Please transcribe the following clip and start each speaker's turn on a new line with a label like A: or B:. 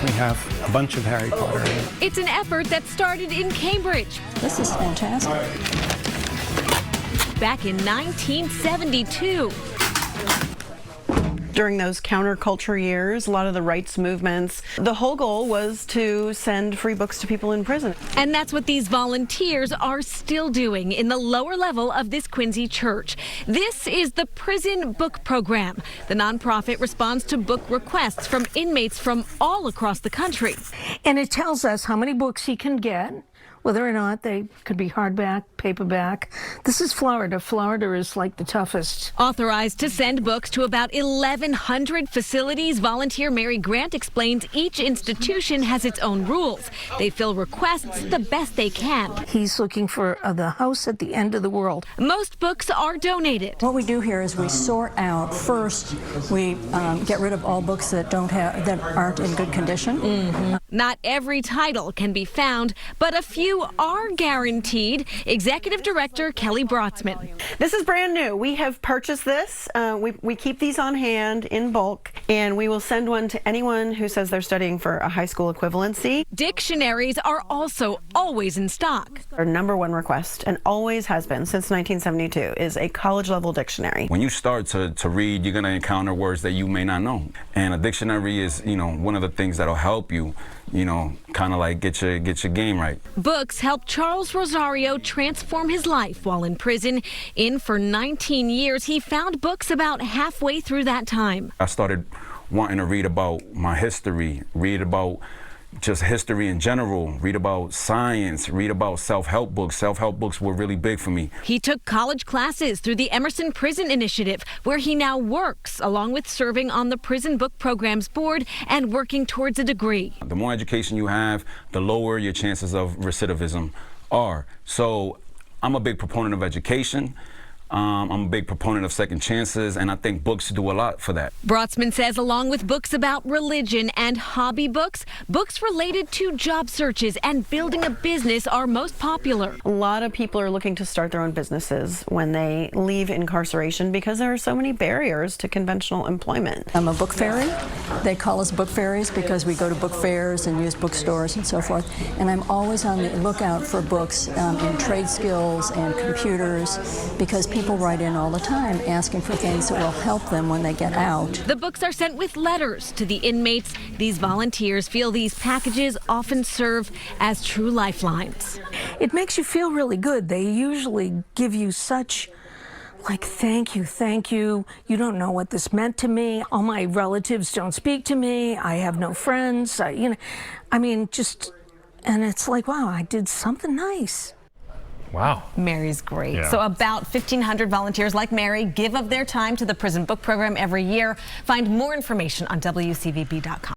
A: We have a bunch of Harry Potter in it.
B: It's an effort that started in Cambridge
C: This is fantastic.
B: back in 1972.
D: During those counterculture years, a lot of the rights movements, the whole goal was to send free books to people in prison.
B: And that's what these volunteers are still doing in the lower level of this Quincy church. This is the Prison Book Program. The nonprofit responds to book requests from inmates from all across the country.
E: And it tells us how many books he can get, whether or not they could be hardback, paperback. This is Florida. Florida is like the toughest.
B: Authorized to send books to about 1,100 facilities, volunteer Mary Grant explains each institution has its own rules. They fill requests the best they can.
E: He's looking for the house at the end of the world.
B: Most books are donated.
C: What we do here is we sort out. First, we get rid of all books that aren't in good condition.
B: Not every title can be found, but a few are guaranteed. Executive Director Kelly Brotzman.
D: This is brand new. We have purchased this. We keep these on hand in bulk, and we will send one to anyone who says they're studying for a high school equivalency.
B: Dictionaries are also always in stock.
D: Our #1 request, and always has been since 1972, is a college-level dictionary.
F: When you start to read, you're going to encounter words that you may not know. And a dictionary is, one of the things that'll help you, kind of like get your game right.
B: Books helped Charles Rosario transform his life while in prison. In for 19 years, he found books about halfway through that time.
F: I started wanting to read about my history, read about just history in general, read about science, read about self-help books. Self-help books were really big for me.
B: He took college classes through the Emerson Prison Initiative, where he now works, along with serving on the Prison Book Programs Board and working towards a degree.
F: The more education you have, the lower your chances of recidivism are. So I'm a big proponent of education. I'm a big proponent of second chances, and I think books do a lot for that.
B: Brotzman says along with books about religion and hobby books, books related to job searches and building a business are most popular.
D: A lot of people are looking to start their own businesses when they leave incarceration because there are so many barriers to conventional employment.
C: I'm a book fairy. They call us book fairies because we go to book fairs and use bookstores and so forth. And I'm always on the lookout for books in trade skills and computers, because people write in all the time asking for things that will help them when they get out.
B: The books are sent with letters to the inmates. These volunteers feel these packages often serve as true lifelines.
E: It makes you feel really good. They usually give you such, thank you. You don't know what this meant to me. All my relatives don't speak to me. I have no friends. And it's like, wow, I did something nice.
G: Wow.
H: Mary's great.
G: Yeah.
H: So about 1,500 volunteers like Mary give of their time to the Prison Book Program every year. Find more information on WCVB.com.